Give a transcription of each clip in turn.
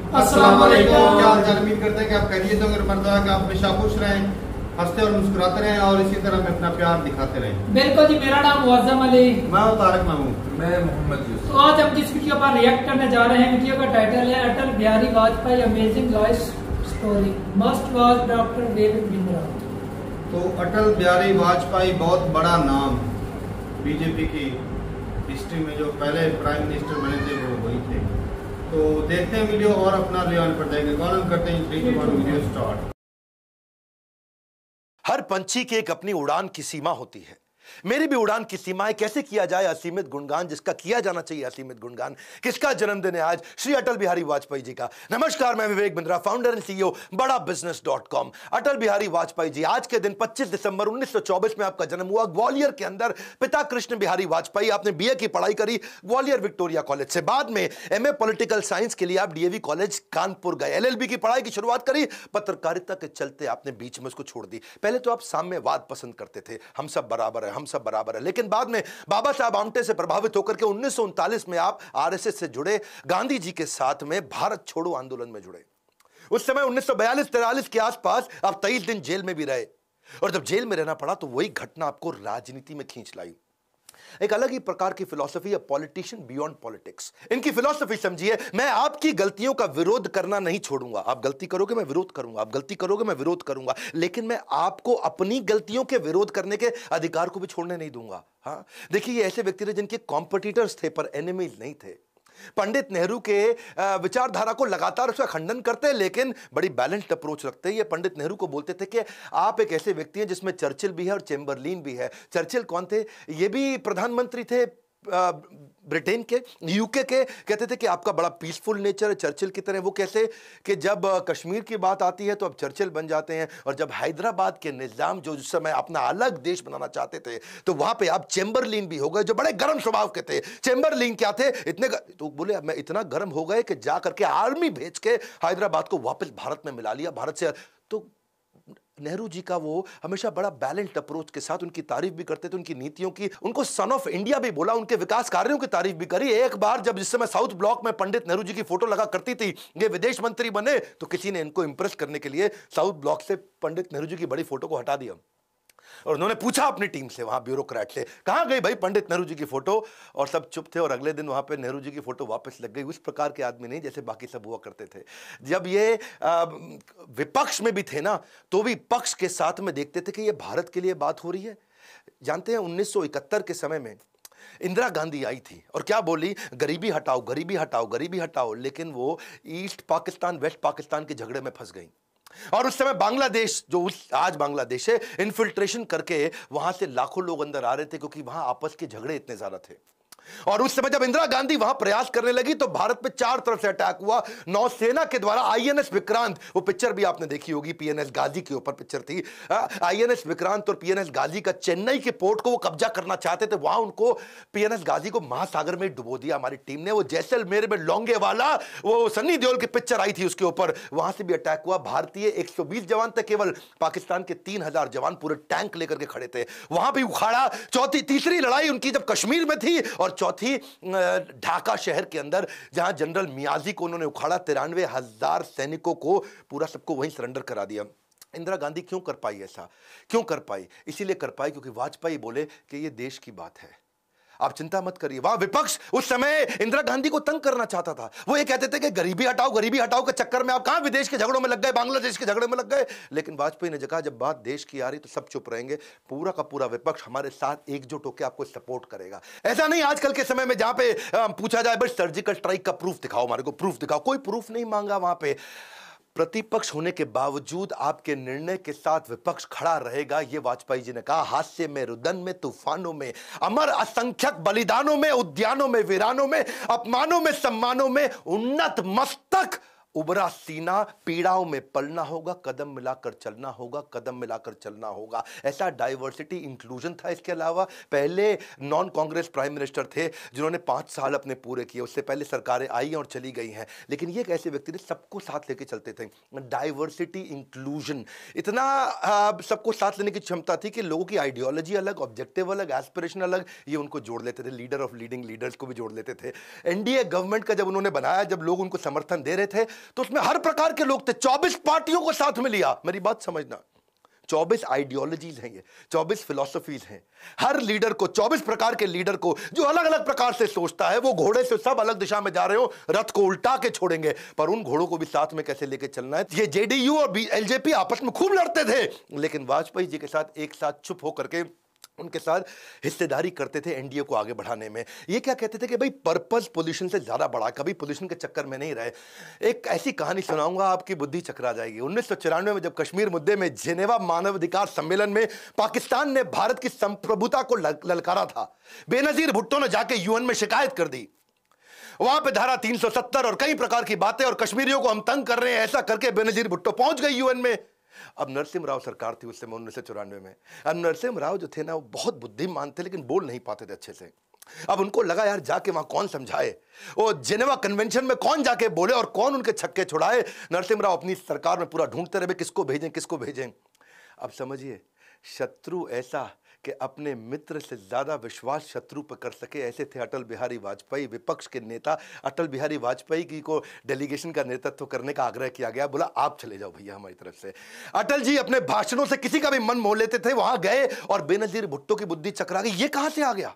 अस्सलाम वालेकुम। क्या हाल चाल? उम्मीद करते हैं कि आप खैरियत होंगे। मर्दा कि आप हमेशा खुश रहें, हंसते और मुस्कुराते रहें और इसी तरह में अपना प्यार दिखाते रहें। बिल्कुल जी। मेरा नाम मुअज्जम अली, मैं हूं तारक महमूद। मैं मोहम्मद यूसुफ। तो आज हम जिस वीडियो पर रिएक्ट करने जा रहे हैं, वीडियो का टाइटल है Atal Bihari Vajpayee amazing life story, must watch doctor David Bindra. तो अटल बिहारी वाजपेयी बहुत बड़ा नाम, बीजेपी की हिस्ट्री में जो पहले प्राइम मिनिस्टर बने थे वो वही थे। तो देखते हैं वीडियो और अपना रिवान पर जाएंगे। कौन करते हैं 3 2 1 वीडियो स्टार्ट। हर पंछी की एक अपनी उड़ान की सीमा होती है। मेरी भी उड़ान की सीमाएं। कैसे किया जाए असीमित गुणगान, जिसका किया जाना चाहिए असीमित गुणगान। किसका जन्मदिन है आज? श्री अटल बिहारी वाजपेयी जी का। नमस्कार, मैं Vivek Bindra, founder and CEO बड़ा बिजनेस.com। अटल बिहारी वाजपेयी जी आज के दिन 25 दिसंबर 1924 में आपका जन्म हुआ ग्वालियर के अंदर। पिता कृष्ण बिहारी वाजपेयी। आपने बीए की पढ़ाई करी ग्वालियर विक्टोरिया कॉलेज से। बाद में एमए पॉलिटिकल साइंस के लिए आप डीएवी कॉलेज कानपुर गए। एलएलबी की पढ़ाई की शुरुआत करी। पत्रकारिता के चलते आपने बीच में उसको छोड़ दी। पहले तो आप साम्यवाद पसंद करते थे, हम सब बराबर है, हम सब बराबर है। लेकिन बाद में बाबा साहब आमटे से प्रभावित होकर के 1939 में आप आरएसएस से जुड़े। गांधी जी के साथ में भारत छोड़ो आंदोलन में जुड़े। उस समय 1942-43 के आसपास आप 23 दिन जेल में भी रहे। और जब जेल में रहना पड़ा तो वही घटना आपको राजनीति में खींच लाई। एक अलग ही प्रकार की फिलॉसफी है, पॉलिटिशियन बियॉन्ड पॉलिटिक्स। इनकी फिलॉसफी समझिए, मैं आपकी गलतियों का विरोध करना नहीं छोड़ूंगा। आप गलती करोगे मैं विरोध करूंगा, आप गलती करोगे मैं विरोध करूंगा, लेकिन मैं आपको अपनी गलतियों के विरोध करने के अधिकार को भी छोड़ने नहीं दूंगा। हाँ, देखिए ये ऐसे व्यक्ति थे जिनके कॉम्पिटिटर्स थे पर एनिमीज नहीं थे। पंडित नेहरू के विचारधारा को लगातार उसका खंडन करते, लेकिन बड़ी बैलेंस्ड अप्रोच रखते हैं। ये पंडित नेहरू को बोलते थे कि आप एक ऐसे व्यक्ति हैं जिसमें चर्चिल भी है और चेम्बरलिन भी है। चर्चिल कौन थे? ये भी प्रधानमंत्री थे ब्रिटेन के, यूके के। कहते थे कि आपका बड़ा पीसफुल नेचर है चर्चिल की तरह। वो कैसे कि जब कश्मीर की बात आती है तो अब चर्चिल बन जाते हैं, और जब हैदराबाद के निजाम जो उस समय अपना अलग देश बनाना चाहते थे तो वहां पे आप चेम्बरलिन भी हो गए, जो बड़े गर्म स्वभाव के थे। चेम्बरलिन क्या थे? तो बोले मैं इतना गर्म हो गए कि जा करके आर्मी भेज के हैदराबाद को वापस भारत में मिला लिया, भारत से। तो नेहरू जी का वो हमेशा बड़ा बैलेंस्ड अप्रोच के साथ उनकी तारीफ भी करते थे, उनकी नीतियों की। उनको सन ऑफ इंडिया भी बोला, उनके विकास कार्यों की तारीफ भी करी। एक बार जब जिस समय साउथ ब्लॉक में पंडित नेहरू जी की फोटो लगा करती थी, ये विदेश मंत्री बने, तो किसी ने इनको इंप्रेस करने के लिए साउथ ब्लॉक से पंडित नेहरू जी की बड़ी फोटो को हटा दिया। और उन्होंने पूछा अपनी टीम से, वहां ब्यूरोक्रेट से, कहां गई भाई पंडित नेहरू जी की फोटो? और सब चुप थे। और अगले दिन वहां पे नेहरू जी की फोटो वापस लग गई। उस प्रकार के आदमी नहीं जैसे बाकी सब हुआ करते थे। जब ये विपक्ष में भी थे ना, तो भी पक्ष के साथ में देखते थे कि ये भारत के लिए बात हो रही है। जानते हैं 1971 के समय में इंदिरा गांधी आई थी और क्या बोली? गरीबी हटाओ, गरीबी हटाओ, गरीबी हटाओ। लेकिन वो ईस्ट पाकिस्तान वेस्ट पाकिस्तान के झगड़े में फंस गई। और उस समय बांग्लादेश, जो आज बांग्लादेश है, इन्फिल्ट्रेशन करके वहां से लाखों लोग अंदर आ रहे थे, क्योंकि वहां आपस के झगड़े इतने ज्यादा थे। और उस समय जब इंदिरा गांधी वहां प्रयास करने लगी तो भारत पे 4 तरफ से अटैक हुआ। नौसेना के द्वारा आईएनएस विक्रांत, वो पिक्चर भी आपने देखी होगी, पीएनएस गाजी के ऊपर पिक्चर थी। आईएनएस विक्रांत और पीएनएस गाजी का चेन्नई के पोर्ट को वो कब्जा करना चाहते थे। वहां उनको पीएनएस गाजी को महासागर में डुबो दिया हमारी टीम ने। वो जैसलमेर में लोंगे वाला, वो सन्नी देओल की पिक्चर आई थी उसके ऊपर, वहां से भी अटैक हुआ। भारतीय 120 जवान थे केवल, पाकिस्तान के 3000 जवान पूरे टैंक लेकर के खड़े थे। वहां भी उखाड़ा। तीसरी लड़ाई उनकी जब कश्मीर में थी, और चौथी ढाका शहर के अंदर, जहां जनरल मियाजी को उन्होंने उखाड़ा। 93,000 सैनिकों को पूरा सबको वहीं सरेंडर करा दिया। इंदिरा गांधी क्यों कर पाई ऐसा? क्यों कर पाई? इसीलिए कर पाई क्योंकि वाजपेयी बोले कि ये देश की बात है, आप चिंता मत करिए। वहां विपक्ष उस समय इंदिरा गांधी को तंग करना चाहता था। वो ये कहते थे कि गरीबी हटाओ के चक्कर में आप कहां विदेश के झगड़ों में लग गए, बांग्लादेश के झगड़ों में लग गए। लेकिन वाजपेयी ने कहा जब बात देश की आ रही तो सब चुप रहेंगे, पूरा का पूरा विपक्ष हमारे साथ एकजुट होकर आपको सपोर्ट करेगा। ऐसा नहीं आजकल के समय में जहां पे पूछा जाए बस सर्जिकल स्ट्राइक का प्रूफ दिखाओ, हमारे को प्रूफ दिखाओ। कोई प्रूफ नहीं मांगा वहां पे। प्रतिपक्ष होने के बावजूद आपके निर्णय के साथ विपक्ष खड़ा रहेगा, यह वाजपेयी जी ने कहा। हास्य में, रुदन में, तूफानों में, अमर असंख्यक बलिदानों में, उद्यानों में, वीरानों में, अपमानों में, सम्मानों में, उन्नत मस्तक, उबरा सीना, पीड़ाओं में पलना होगा, कदम मिलाकर चलना होगा, कदम मिलाकर चलना होगा। ऐसा डाइवर्सिटी इंक्लूजन था। इसके अलावा पहले नॉन कांग्रेस प्राइम मिनिस्टर थे जिन्होंने 5 साल अपने पूरे किए। उससे पहले सरकारें आई और चली गई हैं, लेकिन ये एक ऐसे व्यक्ति थे सबको साथ लेके चलते थे। डाइवर्सिटी इंक्लूजन, इतना सबको साथ लेने की क्षमता थी कि लोगों की आइडियोलॉजी अलग, ऑब्जेक्टिव अलग, एस्पिरेशन अलग, ये उनको जोड़ लेते थे। लीडर ऑफ लीडिंग लीडर्स को भी जोड़ लेते थे। एनडीए गवर्नमेंट का जब उन्होंने बनाया, जब लोग उनको समर्थन दे रहे थे, तो उसमें हर प्रकार के लोग थे, 24 पार्टियों को साथ में लिया। मेरी बात समझना, 24 आइडियोलॉजीज हैं, ये 24 फिलॉसफीज हैं। हर लीडर को, 24 प्रकार के लीडर को जो अलग अलग प्रकार से सोचता है, वो घोड़े से सब अलग दिशा में जा रहे हो, रथ को उल्टा के छोड़ेंगे, पर उन घोड़ों को भी साथ में कैसे लेके चलना है। ये जेडीयू और एलजेपी आपस में खूब लड़ते थे, लेकिन वाजपेयी जी के साथ एक साथ चुप होकर के उनके साथ हिस्सेदारी करते थे एनडीए को आगे बढ़ाने में। ये क्या कहते थे कि भाई पर्पस पोजीशन से ज्यादा बड़ा, कभी पोजीशन के चक्कर में नहीं रहे। एक ऐसी कहानी सुनाऊंगा, आपकी बुद्धि चकरा जाएगी। 1994 में जब कश्मीर मुद्दे में जेनेवा मानवाधिकार सम्मेलन में पाकिस्तान ने भारत की संप्रभुता को ललकारा था, बेनजीर भुट्टो ने जाके यूएन में शिकायत कर दी। वहां पे धारा 370 और कई प्रकार की बातें, और कश्मीरियों को हम तंग कर रहे हैं, ऐसा करके बेनजीर भुट्टो पहुंच गई यूएन में। अब नरसिम्हा राव सरकार थी उस समय 1994 में। अब नरसिम्हा राव जो थे ना, वो बहुत बुद्धिमान थे, लेकिन बोल नहीं पाते थे अच्छे से। अब उनको लगा यार जाके वहां कौन समझाए, वो जेनेवा कन्वेंशन में कौन जाके बोले और कौन उनके छक्के छुड़ाए। नरसिम्हा राव अपनी सरकार में पूरा ढूंढते रहे किसको भेजें किसको भेजें। अब समझिए, शत्रु ऐसा कि अपने मित्र से ज्यादा विश्वास शत्रु पर कर सके, ऐसे थे अटल बिहारी वाजपेयी। विपक्ष के नेता अटल बिहारी वाजपेयी की को डेलीगेशन का नेतृत्व करने का आग्रह किया गया, बोला आप चले जाओ भैया हमारी तरफ से। अटल जी अपने भाषणों से किसी का भी मन मोह लेते थे, वहां गए और बेनजीर भुट्टो की बुद्धि चकरा गई। ये कहां से आ गया,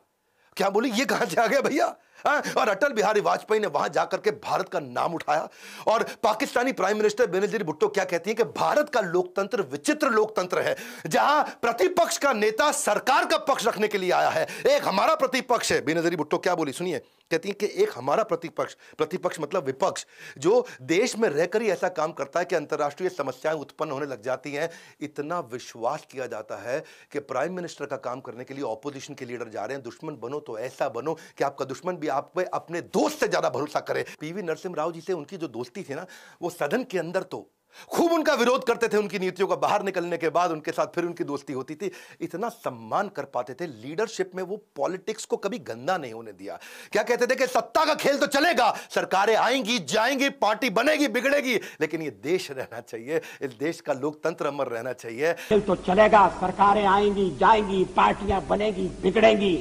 क्या बोली, ये कहां से आ गया भैया। और अटल बिहारी वाजपेयी ने वहां जाकर के भारत का नाम उठाया। और पाकिस्तानी प्राइम मिनिस्टर बेनजीर भुट्टो क्या कहती हैं कि भारत का लोकतंत्र विचित्र लोकतंत्र है, जहां प्रतिपक्ष का नेता सरकार का पक्ष रखने के लिए आया है। एक हमारा प्रतिपक्ष है। बेनजीर भुट्टो क्या बोली सुनिए, कहती है कि एक हमारा प्रतिपक्ष, प्रतिपक्ष मतलब विपक्ष, जो देश में रहकर ही ऐसा काम करता है कि अंतर्राष्ट्रीय समस्याएं उत्पन्न होने लग जाती हैं। इतना विश्वास किया जाता है कि प्राइम मिनिस्टर का काम करने के लिए ऑपोजिशन के लीडर जा रहे हैं। दुश्मन बनो तो ऐसा बनो कि आपका दुश्मन भी आप पे अपने दोस्त से ज्यादा भरोसा करे। पीवी नरसिम्हा राव जी से उनकी जो दोस्ती थी ना, वो सदन के अंदर तो खूब उनका विरोध करते थे, उनकी नीतियों का बाहर निकलने के बाद उनके साथ फिर उनकी दोस्ती होती थी। इतना सम्मान कर पाते थे लीडरशिप में, वो पॉलिटिक्स को कभी गंदा नहीं होने दिया। क्या कहते थे कि सत्ता का खेल तो चलेगा, सरकारें आएंगी जाएंगी, पार्टी बनेगी बिगड़ेगी, लेकिन ये देश रहना चाहिए, इस देश का लोकतंत्र अमर रहना चाहिए। खेल तो चलेगा, सरकारें आएंगी जाएंगी, पार्टियां बनेगी बिगड़ेंगी,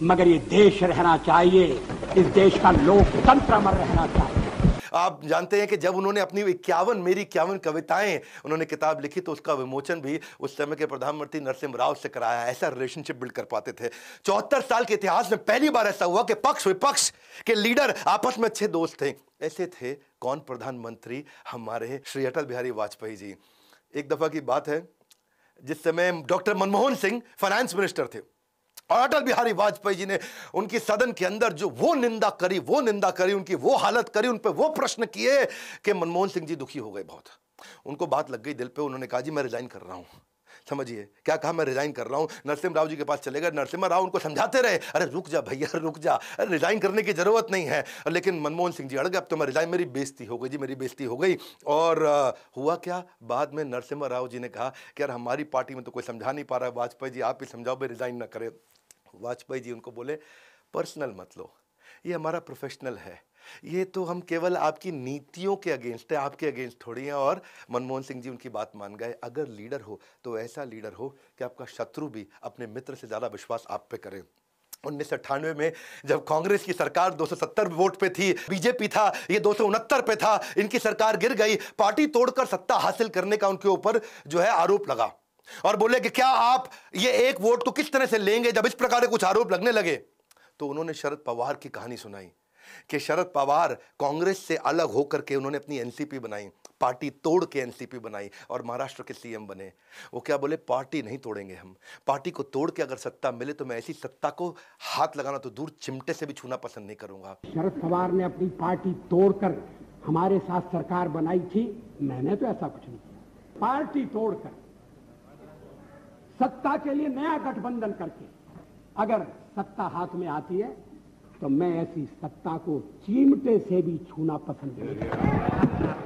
मगर ये देश रहना चाहिए, इस देश का लोकतंत्र अमर रहना चाहिए। आप जानते हैं कि जब उन्होंने अपनी 51 कविताएं उन्होंने किताब लिखी, तो उसका विमोचन भी उस समय के प्रधानमंत्री नरसिम्हा राव से कराया। ऐसा रिलेशनशिप बिल्ड कर पाते थे। 74 साल के इतिहास में पहली बार ऐसा हुआ कि पक्ष विपक्ष के लीडर आपस में अच्छे दोस्त थे। ऐसे थे कौन, प्रधानमंत्री हमारे श्री अटल बिहारी वाजपेयी जी। एक दफा की बात है, जिस समय doctor Manmohan Singh finance minister थे, और अटल बिहारी वाजपेयी जी ने उनकी सदन के अंदर जो वो निंदा करी, उनकी वो हालत करी, उन पे वो प्रश्न किए कि मनमोहन सिंह जी दुखी हो गए बहुत। उनको बात लग गई दिल पे। उन्होंने कहा जी मैं रिजाइन कर रहा हूं। समझिए क्या कहा, मैं रिजाइन कर रहा हूं। नरसिम्हा राव जी के पास चले गए। नरसिम्हा राव उनको समझाते रहे, अरे रुक जा भैया रुक जा, अरे रिजाइन करने की जरूरत नहीं है। लेकिन मनमोहन सिंह जी अड़ गए, अब तो मैं रिजाइन, मेरी बेइज्जती हो गई जी, मेरी बेइज्जती हो गई। और हुआ क्या, बाद में नरसिम्हा राव जी ने कहा कि यार हमारी पार्टी में तो कोई समझा नहीं पा रहा है, वाजपेयी जी आप ही समझाओ, भाई रिजाइन ना करें। वाजपेयी जी उनको बोले पर्सनल मत लो, ये हमारा प्रोफेशनल है, ये तो हम केवल आपकी नीतियों के अगेंस्ट है, आपके अगेंस्ट थोड़ी है। और मनमोहन सिंह जी उनकी बात मान गए। अगर लीडर हो तो ऐसा लीडर हो कि आपका शत्रु भी अपने मित्र से ज़्यादा विश्वास आप पे करे। 1998 में जब कांग्रेस की सरकार 270 वोट पे थी, बीजेपी था ये 269 पे था, इनकी सरकार गिर गई। पार्टी तोड़कर सत्ता हासिल करने का उनके ऊपर जो है आरोप लगा, और बोले कि क्या आप ये एक वोट तो किस तरह से लेंगे जब इस प्रकार के कुछ आरोप लगने लगे। तो उन्होंने शरद पवार की कहानी सुनाई कि शरद पवार कांग्रेस से अलग होकर के उन्होंने अपनी एनसीपी बनाई, पार्टी तोड़ के एनसीपी बनाई और महाराष्ट्र के सीएम बने। वो क्या बोले, पार्टी नहीं तोड़ेंगे हम, पार्टी को तोड़ के अगर सत्ता मिले तो मैं ऐसी सत्ता को हाथ लगाना तो दूर चिमटे से भी छूना पसंद नहीं करूंगा। शरद पवार ने अपनी पार्टी तोड़कर हमारे साथ सरकार बनाई थी, मैंने तो ऐसा कुछ नहीं किया। पार्टी तोड़कर सत्ता के लिए नया गठबंधन करके अगर सत्ता हाथ में आती है तो मैं ऐसी सत्ता को चिमटे से भी छूना पसंद नहीं करता।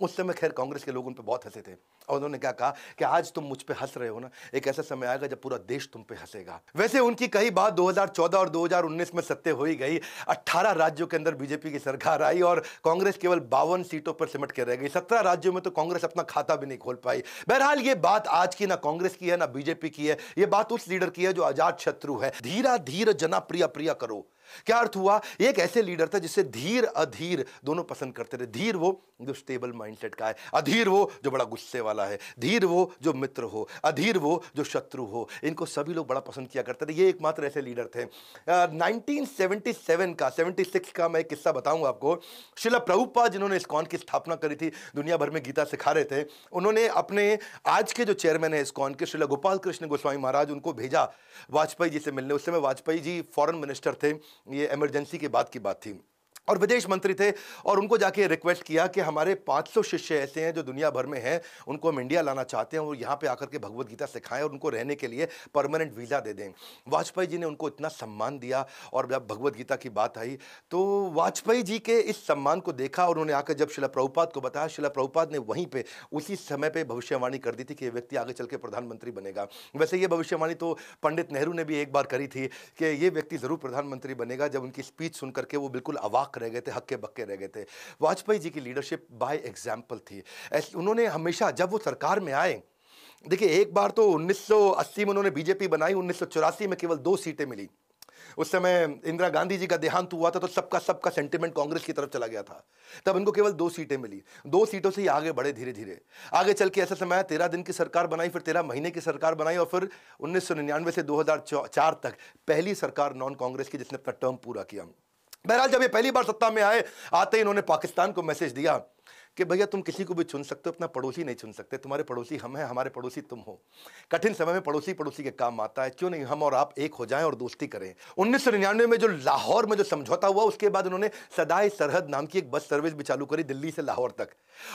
उस समय खैर कांग्रेस के लोग उन पे बहुत हंसे थे, और उन्होंने क्या कहा कि आज तुम मुझ पे हंस रहे हो ना, एक ऐसा समय आएगा जब पूरा देश तुम पे हंसेगा। वैसे उनकी कही बात 2014 और 2019 में सत्य हो ही गई। 18 राज्यों के अंदर बीजेपी की सरकार आई और कांग्रेस केवल 52 सीटों पर सिमट के रह गई। 17 राज्यों में तो कांग्रेस अपना खाता भी नहीं खोल पाई। बहरहाल ये बात आज की ना कांग्रेस की है ना बीजेपी की है, ये बात उस लीडर की है जो आजाद शत्रु है। धीरा धीर जना प्रिया प्रिया करो, क्या अर्थ हुआ? एक ऐसे लीडर था जिसे धीर अधीर दोनों पसंद करते थे। धीर वो जो स्टेबल माइंडसेट का है, अधीर वो जो बड़ा गुस्से वाला है, धीर वो जो मित्र हो, अधीर वो जो शत्रु हो। इनको सभी लोग बड़ा पसंद किया करते थे। ये एकमात्र ऐसे लीडर थे। 1976 का मैं एक किस्सा बताऊंगा आपको। श्रील प्रभुपाद जिन्होंने इस्कॉन की स्थापना करी थी, दुनिया भर में गीता सिखा रहे थे, उन्होंने अपने आज के जो चेयरमैन है इस्कॉन के, श्रील गोपाल कृष्ण गोस्वामी महाराज, उनको भेजा वाजपेयी जी से मिलने। उस समय वाजपेयी जी फॉरेन मिनिस्टर थे, ये इमरजेंसी के बाद की बात थी, और विदेश मंत्री थे। और उनको जाके रिक्वेस्ट किया कि हमारे 500 शिष्य ऐसे हैं जो दुनिया भर में हैं, उनको हम इंडिया लाना चाहते हैं और यहाँ पे आकर के भगवत गीता सिखाएं और उनको रहने के लिए परमानेंट वीज़ा दे दें। वाजपेयी जी ने उनको इतना सम्मान दिया, और जब भगवत गीता की बात आई तो वाजपेयी जी के इस सम्मान को देखा और उन्होंने आकर जब श्रील प्रभुपाद को बताया, श्रील प्रभुपाद ने वहीं पर उसी समय पर भविष्यवाणी कर दी थी कि ये व्यक्ति आगे चल के प्रधानमंत्री बनेगा। वैसे ये भविष्यवाणी तो पंडित नेहरू ने भी एक बार करी थी कि ये व्यक्ति ज़रूर प्रधानमंत्री बनेगा। जब उनकी स्पीच सुन करके वो बिल्कुल अवाक रह गए थे, हक्के बक्के रह गए थे। वाजपेयी जी की लीडरशिप बाय एग्जाम्पल थी। उन्होंने हमेशा जब वो सरकार में आए, देखिए एक बार तो 1980 में उन्होंने बीजेपी बनाई, 1984 में केवल 2 सीटें मिली। उस समय इंदिरा गांधी जी का देहांत हुआ था तो सबका सेंटिमेंट कांग्रेस की तरफ चला गया था। तब इनको केवल 2 सीटें मिली। 2 सीटों से ही आगे बढ़े धीरे धीरे। आगे चल के ऐसा समय 13 दिन की सरकार बनाई, फिर 13 महीने की सरकार बनाई, और फिर 1999 से 2004 तक पहली सरकार नॉन कांग्रेस की जिसने अपना टर्म पूरा किया। बहरहाल जब ये पहली बार सत्ता में आए, आते ही इन्होंने पाकिस्तान को मैसेज दिया कि भैया तुम किसी को भी चुन सकते हो, अपना पड़ोसी नहीं चुन सकते। तुम्हारे पड़ोसी हम हैं, हमारे पड़ोसी तुम हो। कठिन समय में पड़ोसी पड़ोसी के काम आता है, क्यों नहीं हम और आप एक हो जाएं और दोस्ती करें। 1999 में जो लाहौर में जो समझौता हुआ, उसके बाद उन्होंने सदाए सरहद नाम की एक बस सर्विस भी चालू करी दिल्ली से लाहौर तक।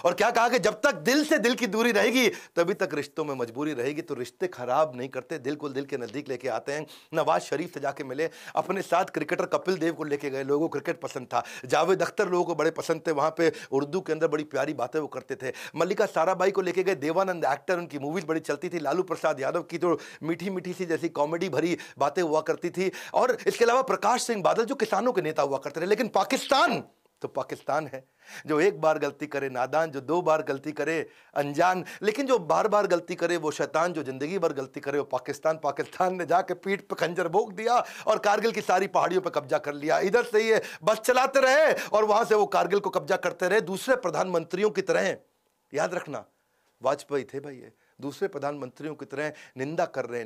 और क्या कहा कि जब तक दिल से दिल की दूरी रहेगी तभी तक रिश्तों में मजबूरी रहेगी। तो रिश्ते खराब नहीं करते, दिल को दिल के नजदीक लेके आते हैं। नवाज शरीफ से जाके मिले, अपने साथ क्रिकेटर कपिल देव को लेके गए, लोगों को क्रिकेट पसंद था। जावेद अख्तर लोगों को बड़े पसंद थे, वहां पे उर्दू के अंदर बड़ी प्यारी बातें वो करते थे। मल्लिका साराभाई को लेके गए, देवानंद एक्टर, उनकी मूवीज बड़ी चलती थी। लालू प्रसाद यादव की तो मीठी मीठी सी जैसी कॉमेडी भरी बातें हुआ करती थी। और इसके अलावा प्रकाश सिंह बादल जो किसानों के नेता हुआ करते थे। लेकिन पाकिस्तान तो पाकिस्तान है, जो एक बार गलती करे नादान, जो 2 बार गलती करे अनजान, लेकिन जो बार बार गलती करे वो शैतान, जो जिंदगी भर गलती करे वो पाकिस्तान। पाकिस्तान ने जाके पीठ पे खंजर भोंक दिया और कारगिल की सारी पहाड़ियों पे कब्जा कर लिया। इधर से ये बस चलाते रहे और वहां से वो कारगिल को कब्जा करते रहे, दूसरे प्रधानमंत्रियों की तरह। याद रखना, वाजपेयी थे भाई, ये दूसरे प्रधानमंत्रियों की तरह निंदा कर रहे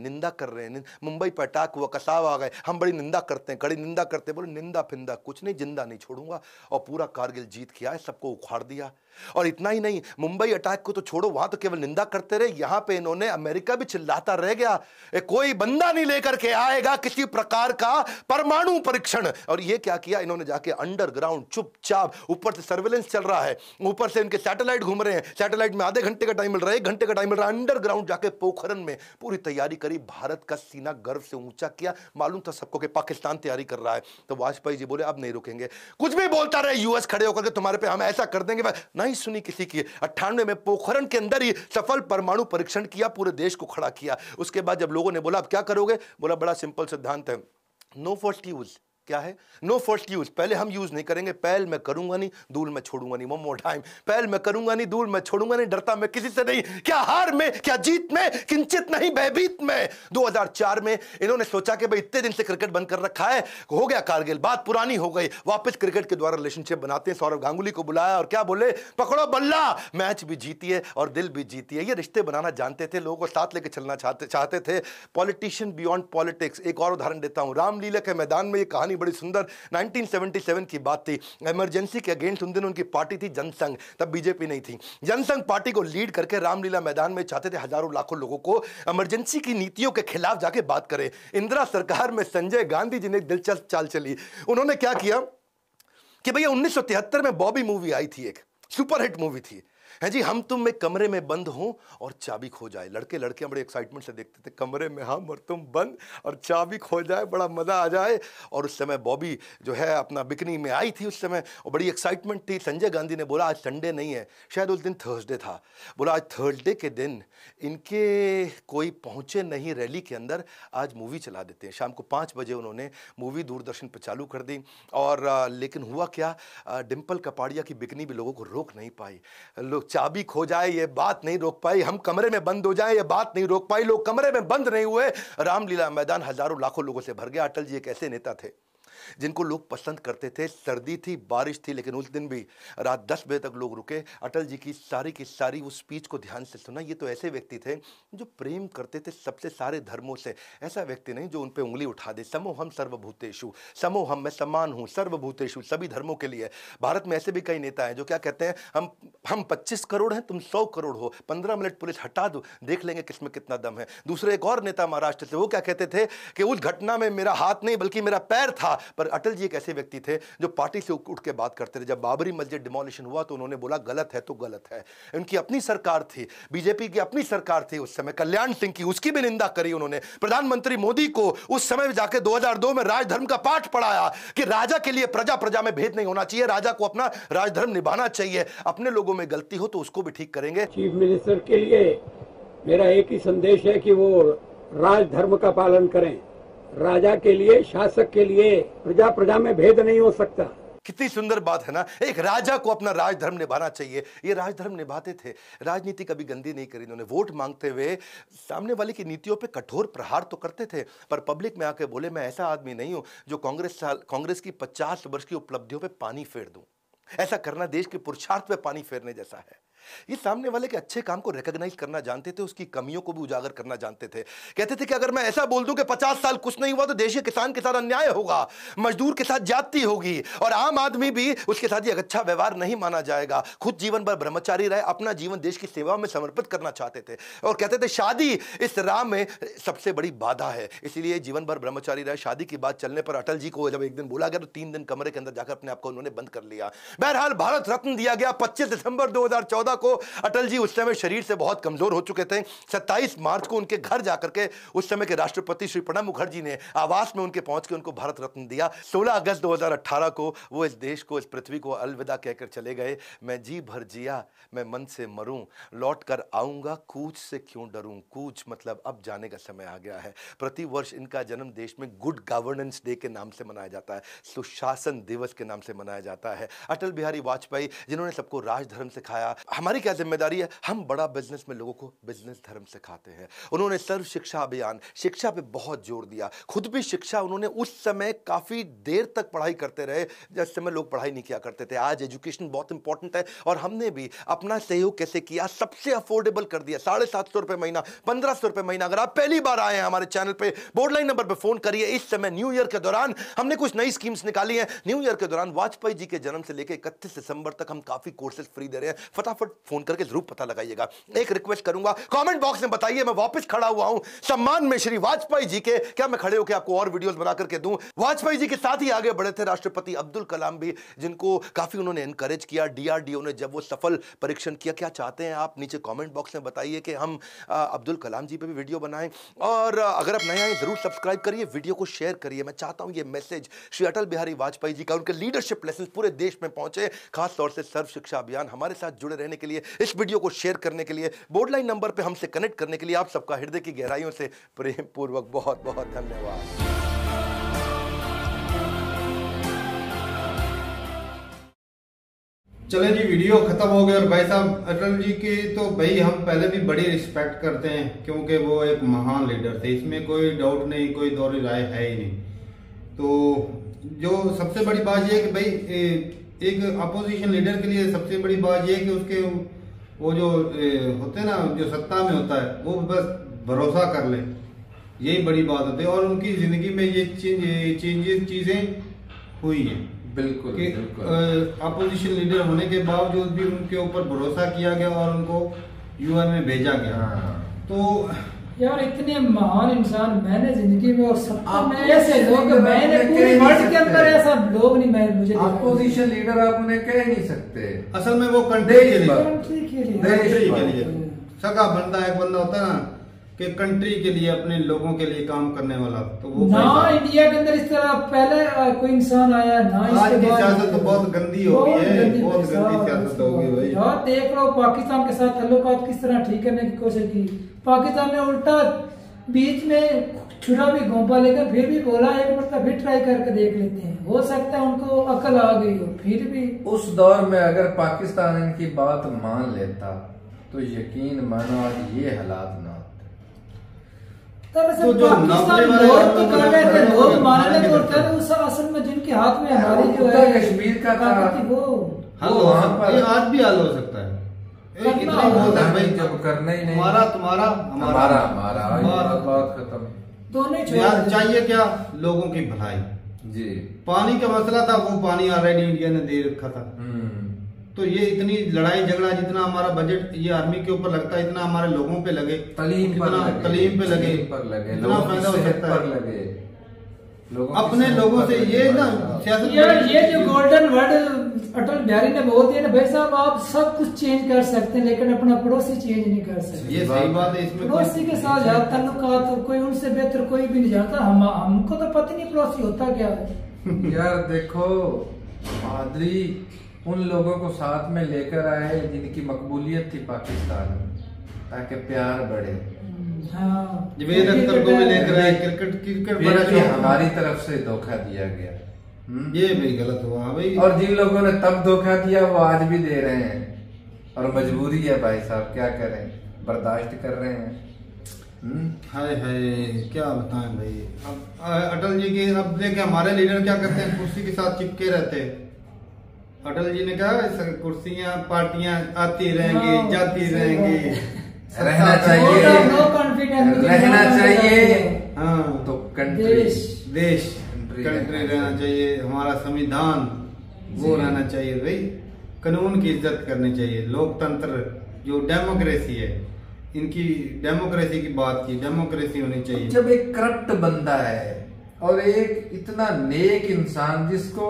हैं। मुंबई पर अटैक हुआ, कसाव आ गए, हम बड़ी निंदा करते हैं, कड़ी निंदा करते हैं। बोले निंदा फिंदा कुछ नहीं, जिंदा नहीं छोड़ूंगा। और पूरा कारगिल जीत के आए, सबको उखाड़ दिया। और इतना ही नहीं, मुंबई अटैक को तो छोड़ो, वहां तो केवल निंदा करते रहे, यहां पे इन्होंने अमेरिका भी चिल्लाता रह गया, कोई बंदा नहीं लेकर के आएगा किसी प्रकार का परमाणु परीक्षण। और ये क्या किया इन्होंने, जाके अंडरग्राउंड चुपचाप, ऊपर से सर्वेलेंस चल रहा है, ऊपर से इनके सैटेलाइट घूम रहे हैं, सैटेलाइट में आधे घंटे का टाइम मिल रहा है, 1 घंटे का टाइम मिल रहा है, अंडरग्राउंड जाके पोखरन में पूरी तैयारी करी। भारत का सीना गर्व से ऊंचा किया, मालूम था सबको कि पाकिस्तान तैयारी कर रहा है। तो वाजपेयी जी बोले अब नहीं रुकेंगे, कुछ भी बोलता रहे यूएस खड़े होकर के तुम्हारे पे हम ऐसा कर देंगे। नहीं सुनी किसी की। 98 में पोखरन के अंदर ही सफल परमाणु परीक्षण किया, पूरे देश को खड़ा किया। उसके बाद जब लोगों ने बोला अब क्या करोगे, बोला बड़ा सिंपल सिद्धांत है, नो फर्स्ट यूज। क्या है? नो फर्स्ट यूज, पहले हम यूज नहीं करेंगे। पहल मैं करूंगा नहीं, धूल मैं छोड़ूंगा नहीं। वन मोर टाइम, पहल मैं करूंगा नहीं, धूल मैं छोड़ूंगा नहीं। डरता मैं किसी से नहीं, क्या हार में क्या जीत में, किंचित नहीं भयभीत में। 2004 में इन्होंने सोचा कि भाई इतने दिन से क्रिकेट बंद कर रखा है, हो गया कारगिल, बात पुरानी हो गई, वापस क्रिकेट के द्वारा रिलेशनशिप बनाते हैं। सौरव गांगुली को बुलाया और क्या बोले, पकड़ो बल्ला, मैच भी जीती है और दिल भी जीती है। ये रिश्ते बनाना जानते थे, लोगों को साथ लेके चलना चाहते थे। Politician beyond politics. एक और उदाहरण देता हूं, रामलीला के मैदान में ये कहानी बड़ी सुंदर, 1977 की बात थी। इमरजेंसी के अगेंस्ट उन दिनों उनकी पार्टी थी जनसंघ, तब बीजेपी नहीं थी। जनसंघ पार्टी को लीड करके रामलीला मैदान में चाहते थे हजारों लाखों लोगों को इमरजेंसी की नीतियों के खिलाफ जाके बात करें। इंदिरा सरकार में संजय गांधी जी ने एक दिलचस्प चाल चली। उन्होंने क्या किया कि भैया 1973 में बॉबी मूवी आई थी, एक सुपरहिट मूवी थी, है जी, हम तुम में कमरे में बंद हो और चाबी खो जाए। लड़के लड़कियां बड़े एक्साइटमेंट से देखते थे, कमरे में हम और तुम बंद और चाबी खो जाए, बड़ा मजा आ जाए। और उस समय बॉबी जो है अपना बिकनी में आई थी उस समय, और बड़ी एक्साइटमेंट थी। संजय गांधी ने बोला आज संडे नहीं है, शायद उस दिन थर्सडे था, बोला आज थर्सडे के दिन इनके कोई पहुंचे नहीं रैली के अंदर, आज मूवी चला देते हैं। शाम को 5 बजे उन्होंने मूवी दूरदर्शन पर चालू कर दी। और लेकिन हुआ क्या, डिम्पल कपाड़िया की बिकनी भी लोगों को रोक नहीं पाई। लोग चाबी खो जाए ये बात नहीं रोक पाई, हम कमरे में बंद हो जाए ये बात नहीं रोक पाई। लोग कमरे में बंद नहीं हुए, रामलीला मैदान हजारों लाखों लोगों से भर गया। अटल जी एक ऐसे नेता थे जिनको लोग पसंद करते थे। सर्दी थी, बारिश थी, लेकिन उस दिन भी रात 10 बजे तक लोग रुके, अटल जी की सारी उस स्पीच को ध्यान से सुना। ये तो ऐसे व्यक्ति थे जो प्रेम करते थे सबसे सारे धर्मों से, ऐसा व्यक्ति नहीं जो उन पे उंगली उठा दे। समोहम सर्वभूतेषु, समोहम मैं समान हूं, सर्वभूतेषु सभी धर्मों के लिए। भारत में ऐसे भी कई नेता हैं जो क्या कहते हैं, हम 25 करोड़ हैं, तुम 100 करोड़ हो, 15 मिनट पुलिस हटा दो, देख लेंगे किसमें कितना दम है। दूसरे एक और नेता महाराष्ट्र से, वो क्या कहते थे कि उस घटना में मेरा हाथ नहीं बल्कि मेरा पैर था। पर अटल जी एक ऐसे व्यक्ति थे जो पार्टी से उठ के बात करते थे। जब बाबरी मस्जिद डिमोलिशन हुआ तो उन्होंने बोला गलत है तो गलत है। उनकी अपनी सरकार थी, बीजेपी की अपनी सरकार थी उस समय, कल्याण सिंह की, उसकी भी निंदा करी उन्होंने। प्रधानमंत्री मोदी को उस समय जाके 2002 में राजधर्म का पाठ पढ़ाया कि राजा के लिए प्रजा प्रजा में भेद नहीं होना चाहिए, राजा को अपना राजधर्म निभाना चाहिए। अपने लोगों में गलती हो तो उसको भी ठीक करेंगे। चीफ मिनिस्टर के लिए मेरा एक ही संदेश है कि वो राजधर्म का पालन करें। राजा के लिए, शासक के लिए प्रजा प्रजा में भेद नहीं हो सकता। कितनी सुंदर बात है ना, एक राजा को अपना राजधर्म निभाना चाहिए। ये राजधर्म निभाते थे, राजनीति कभी गंदी नहीं करी इन्होंने। वोट मांगते हुए सामने वाले की नीतियों पे कठोर प्रहार तो करते थे, पर पब्लिक में आके बोले मैं ऐसा आदमी नहीं हूं जो कांग्रेस की 50 वर्ष की उपलब्धियों पे पानी फेर दूं। ऐसा करना देश के पुरुषार्थ पे पानी फेरने जैसा है। ये सामने वाले के अच्छे काम को रिकॉग्नाइज करना जानते थे, उसकी कमियों को भी उजागर करना जानते थे। कहते थे कि अगर मैं ऐसा बोल दूं कि 50 साल कुछ नहीं हुआ तो देश के किसान के साथ अन्याय होगा, मजदूर के साथ ज्यादती होगी और आम आदमी भी उसके साथ ये अच्छा व्यवहार नहीं माना जाएगा। खुद जीवन भर ब्रह्मचारी रहे, अपना जीवन देश की सेवा में समर्पित करना चाहते थे और कहते थे शादी इस राह में सबसे बड़ी बाधा है, इसलिए जीवन भर ब्रह्मचारी रहे। शादी की बात चलने पर अटल जी को जब एक दिन बोला गया तो 3 दिन कमरे के अंदर जाकर अपने आप को उन्होंने बंद कर लिया। बहरहाल भारत रत्न दिया गया 25 दिसंबर 2014 को। अटल जी उस समय शरीर से बहुत कमजोर हो चुके थे। 27 मार्च को उनके घर जाकर के उस समय के राष्ट्रपति श्री प्रणब मुखर्जी ने आवास में उनके पहुंच के उनको भारत रत्न दिया। 16 अगस्त 2018 को वो इस देश को, इस पृथ्वी को अलविदा कहकर चले गए। मैं जी भर जिया, मैं मन से मरूं, लौट कर आऊंगा, कूच से क्यों डरूं। कूच मतलब अब जाने का समय आ गया है। प्रति वर्ष इनका जन्म देश में गुड गवर्नेंस डे के नाम से मनाया जाता है, सुशासन दिवस के नाम से मनाया जाता है। अटल बिहारी वाजपेयी जिन्होंने सबको राजधर्म सिखाया। हमारी क्या जिम्मेदारी है, हम बड़ा बिजनेस में लोगों को बिजनेस धर्म सिखाते हैं। उन्होंने सर्व शिक्षा अभियान, शिक्षा पे बहुत जोर दिया। खुद भी शिक्षा उन्होंने उस समय काफी देर तक पढ़ाई करते रहे जिस समय लोग पढ़ाई नहीं किया करते थे। आज एजुकेशन बहुत इंपॉर्टेंट है और हमने भी अपना सहयोग कैसे किया, सबसे अफोर्डेबल कर दिया। 750 रुपए महीना, 1500 रुपए महीना। अगर आप पहली बार आए हैं हमारे चैनल पे, बोर्ड लाइन नंबर पे फोन करिए। इस समय न्यू ईयर के दौरान हमने कुछ नई स्कीम्स निकाली हैं। न्यू ईयर के दौरान वाजपेयी जी के जन्म से लेकर 31 दिसंबर तक हम काफी कोर्सेज फ्री दे रहे हैं। फटाफट फोन करके जरूर पता लगाइएगा। एक रिक्वेस्ट करूंगा, कमेंट बॉक्स में बताइए, मैं वापस खड़ा हुआ हूं सम्मान में श्री वाजपेयी जी के। क्या मैं खड़े होकर आपको और वीडियोस बना करके दूं? वाजपेयी जी के साथ ही आगे बढ़े थे राष्ट्रपति अब्दुल कलाम भी, जिनको काफी उन्होंने एनकरेज किया। डीआरडीओ ने जब वो सफल परीक्षण किया। क्या चाहते हैं आप, नीचे कमेंट बॉक्स में बताइए कि हम अब्दुल कलाम जी पे भी वीडियो बनाएं। और अगर आप नए आए जरूर सब्सक्राइब करिए, वीडियो को शेयर करिए। मैं चाहता हूं ये मैसेज श्री अटल बिहारी वाजपेयी जी का, उनके लीडरशिप लेसन पूरे देश में पहुंचे। खास तौर से सर्व शिक्षा अभियान। हमारे साथ जुड़े रहने के लिए, इस वीडियो को शेयर करने के लिए, बोर्ड लाइन नंबर पे हमसे कनेक्ट करने के लिए आप सबका हृदय की गहराइयों से प्रेम पूर्वक बहुत बहुत धन्यवाद। चले जी, वीडियो खत्म हो गया। और भाई साहब अटल जी की तो भाई हम पहले भी बड़ी रिस्पेक्ट करते हैं, क्योंकि वो एक महान लीडर थे, इसमें कोई डाउट नहीं, कोई दोहरी राय है ही नहीं। तो जो सबसे बड़ी बात यह है कि भाई एक अपोजिशन लीडर के लिए सबसे बड़ी बात यह है कि उसके वो जो होते हैं ना, जो सत्ता में होता है, वो बस भरोसा कर ले, यही बड़ी बात होती है। और उनकी जिंदगी में ये चीजें हुई हैं बिल्कुल कि अपोजिशन लीडर होने के बावजूद भी उनके ऊपर भरोसा किया गया और उनको यूएन में भेजा गया। तो यार इतने महान इंसान मैंने जिंदगी में, और सत्ता में ऐसे लोग मैंने पूरे वर्ल्ड के अंदर ऐसा लोग नहीं, मैं मुझे अपोजिशन लीडर आप उन्हें कह नहीं सकते। असल में वो कंट्री के लिए सगा बंदा, एक बंदा होता है ना कि कंट्री के लिए, अपने लोगों के लिए काम करने वाला। तो वो ना इंडिया के अंदर इस तरह पहले कोई इंसान आया ना। आज की सियासत तो बहुत गंदी हो गई है, बहुत गंदी सियासत हो गई भाई। यार देख लो पाकिस्तान के साथ ताल्लुकात किस तरह ठीक करने की कोशिश की। पाकिस्तान ने उल्टा बीच में छुरा भी घोंपा, लेकर फिर भी बोला एक मतलब फिर ट्राई करके देख लेते हैं, हो सकता है उनको अकल आ गई हो। फिर भी उस दौर में अगर पाकिस्तान इनकी बात मान लेता तो यकीन मानो आज ये हालात ना होते। तो जो नौकरी वाले लोग मारने को उस असल में जिनके हाथ में हमारी जो है कश्मीर का था वो वहाँ पर ये आज भी हल हो सकता है। इतना बहुत है भाई, जब करना ही नहीं, हमारा तुम्हारा हमारा बात खत्म। दोनों चाहिए क्या, लोगों की भलाई जी। पानी का मसला था, वो पानी ऑलरेडी इंडिया ने दे रखा था। तो ये इतनी लड़ाई झगड़ा जितना हमारा बजट ये आर्मी के ऊपर लगता है, इतना हमारे लोगों पे लगे, तलीम पर लगे, इतना फायदा हो सकता है अपने से लोगों से। ये ना ये जो गोल्डन वर्ड अटल बिहारी ने बोल दिया ना भाई साहब, आप सब कुछ चेंज कर सकते हैं लेकिन अपना पड़ोसी चेंज नहीं कर सकते। ये सही बात है। इसमें पड़ोसी के साथ ज्यादा ताल्लुकात तो कोई उनसे बेहतर कोई भी नहीं जानता। हमको तो पता नहीं पड़ोसी होता क्या है। यार देखो, पादरी उन लोगों को साथ में लेकर आए जिनकी मकबूलियत थी पाकिस्तान में, ताकि प्यार बढ़े। हाँ, जवेद अख्तर को भी लेकर आए। क्रिकेट बड़ा भी हमारी तरफ से धोखा दिया गया। ये भी गलत हुआ भाई। और जिन लोगों ने तब धोखा दिया वो आज भी दे रहे हैं, और मजबूरी है भाई साहब, क्या करें, बर्दाश्त कर रहे हैं। हाय हाय क्या बताएं भाई। अब अटल जी की अब देखे हमारे लीडर क्या करते हैं, कुर्सी के साथ चिपके रहते हैं। अटल जी ने कहा कुर्सियां पार्टियां आती रहेंगी जाती रहेंगी, रहना चाहिए, रहना चाहिए। हाँ तो देश कंट्री रहना चाहिए, हमारा संविधान वो रहना चाहिए भाई, कानून की इज्जत करनी चाहिए, लोकतंत्र जो डेमोक्रेसी है, इनकी डेमोक्रेसी की बात की, डेमोक्रेसी होनी चाहिए। जब एक करप्ट बंदा है और एक इतना नेक इंसान जिसको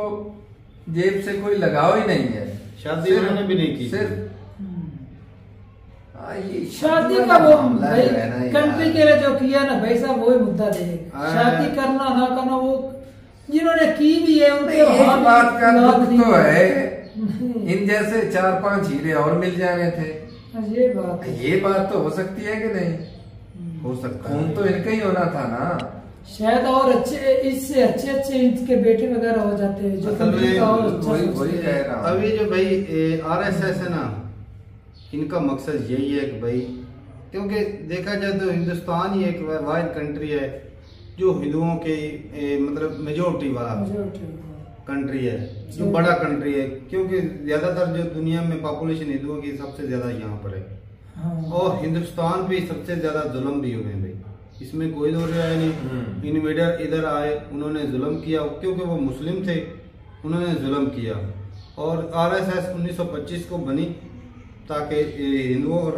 जेब से कोई लगाव ही नहीं है, शादी उन्होंने भी नहीं की, सिर्फ शादी का वो कंट्री के लिए जो किया ना भाई साहब वही मुद्दा देगा। शादी करना ना करना वो जिन्होंने की भी है उनके एक बात का दुख तो है, इन जैसे 4-5 हीरे और मिल जाने थे। ये बात तो हो सकती है कि नहीं? हो सकता है। खून तो इनका ही होना था ना, शायद और अच्छे इससे अच्छे इनके बेटे वगैरह हो जाते हैं जो वही कह रहा हूं। अभी जो भाई आरएसएस है ना, इनका मकसद यही है कि भाई, क्योंकि देखा जाए तो हिंदुस्तान ही एक वाइड कंट्री है जो हिंदुओं के मतलब मेजोरिटी वाला कंट्री है, जो बड़ा कंट्री है, क्योंकि ज्यादातर जो दुनिया में पॉपुलेशन हिंदुओं की सबसे ज्यादा यहाँ पर है। हाँ। और हिंदुस्तान पे सबसे ज्यादा जुल्म भी हुए भाई, इसमें कोई दो राय नहीं। इन्वेडर इधर आए, उन्होंने जुल्म किया, क्योंकि वो मुस्लिम थे, उन्होंने जुल्म किया। और आरएसएस 1925 को बनी ताकि हिंदुओं और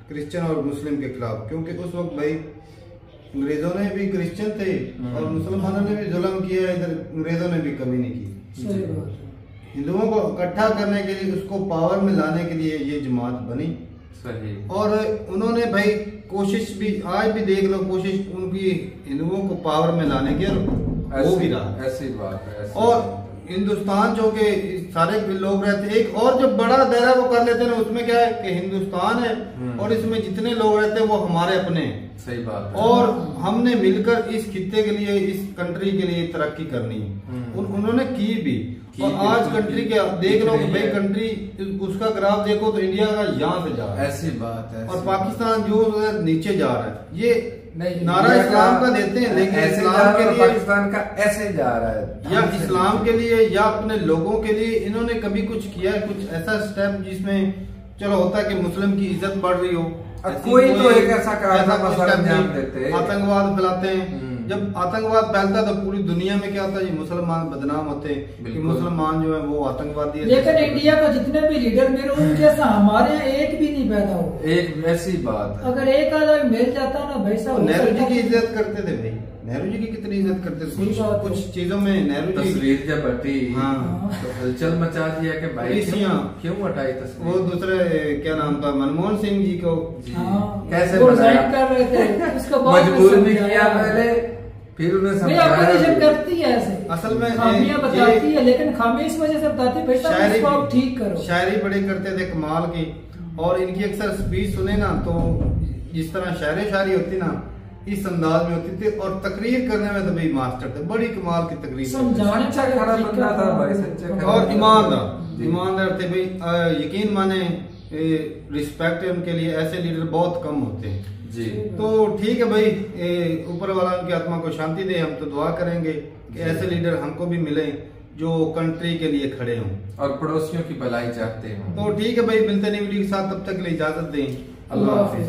क्रिश्चियन और मुस्लिम के खिलाफ, क्योंकि उस वक्त भाई अंग्रेजों ने भी क्रिश्चियन थे और मुसलमानों ने भी जुल्म किया, इधर अंग्रेजों ने भी कमी नहीं की। हिंदुओं को इकट्ठा करने के लिए, उसको पावर में लाने के लिए ये जमात बनी। सही। और उन्होंने भाई कोशिश भी, आज भी देख लो, कोशिश उनकी हिंदुओं को पावर में लाने की वो भी रहा। ऐसी बात है। और हिंदुस्तान जो के सारे लोग रहते, एक और जो बड़ा दायरा वो कर लेते हैं, उसमें क्या है कि हिंदुस्तान है और इसमें जितने लोग रहते हैं वो हमारे अपने हैं। सही बात है। और हमने मिलकर इस खित्ते के लिए, इस कंट्री के लिए तरक्की करनी है। उन्होंने की भी। और आज कंट्री के देख लो भाई, कंट्री उसका ग्राफ देखो तो इंडिया का यहाँ से जा रहा है। ऐसी बात है। और पाकिस्तान जो नीचे जा रहा है। ये नहीं, नारा इस्लाम का देते हैं, लेकिन इस्लाम के लिए पाकिस्तान का ऐसे जा रहा है, या इस्लाम के लिए या अपने लोगों के लिए इन्होंने कभी कुछ किया है, कुछ ऐसा स्टेप जिसमें चलो होता है कि मुस्लिम की इज्जत बढ़ रही हो, कोई तो एक ऐसा अंजाम देते, आतंकवाद फैलाते हैं। जब आतंकवाद फैलता है तो पूरी दुनिया में क्या होता है, मुसलमान बदनाम होते हैं कि मुसलमान जो है वो आतंकवादी है। लेकिन इंडिया को जितने भी लीडर मिले उनके जैसा हमारे यहाँ एक भी नहीं पैदा हो। एक ऐसी बात है, अगर एक आधा मिल जाता ना भाई साहब। नेहरू जी की इज्जत करते थे भाई, नेहरू जी की कितनी इज्जत करते थे। कुछ चीजों में नेहरू जी तस्वीर जब हटी हाँ तो हलचल मचा दिया कि भाई क्यों हटाई तस्वीर। वो दूसरे क्या नाम था, मनमोहन सिंह जी को कैसे कर रहे थे, उसको मजबूर भी किया पहले, फिर उन्हें समझाया करती है ऐसे। असल में खामियां बताती है, लेकिन खामी इस वजह से बताती है शायरी आप ठीक करो। शायरी बड़ी करते थे कमाल की, और इनकी अक्सर स्पीच सुने ना तो जिस तरह शायरी होती ना, इस अंदाज में होती थी। और तकरीर करने में तो भाई मास्टर थे, बड़ी कमाल की तकरीर, समझाने का बंदा था भाई, सच्चा और ईमानदार थे भाई। यकीन माने रिस्पेक्ट है उनके लिए, ऐसे लीडर बहुत कम होते हैं जी। तो ठीक है भाई, ऊपर वाला उनकी आत्मा को शांति दे। हम तो दुआ करेंगे कि ऐसे लीडर हमको भी मिले जो कंट्री के लिए खड़े हों और पड़ोसियों की भलाई चाहते हों। तो ठीक है भाई, मिलते नहीं वीडियो के साथ, तब तक के लिए इजाजत दें। अल्लाह हाफिज।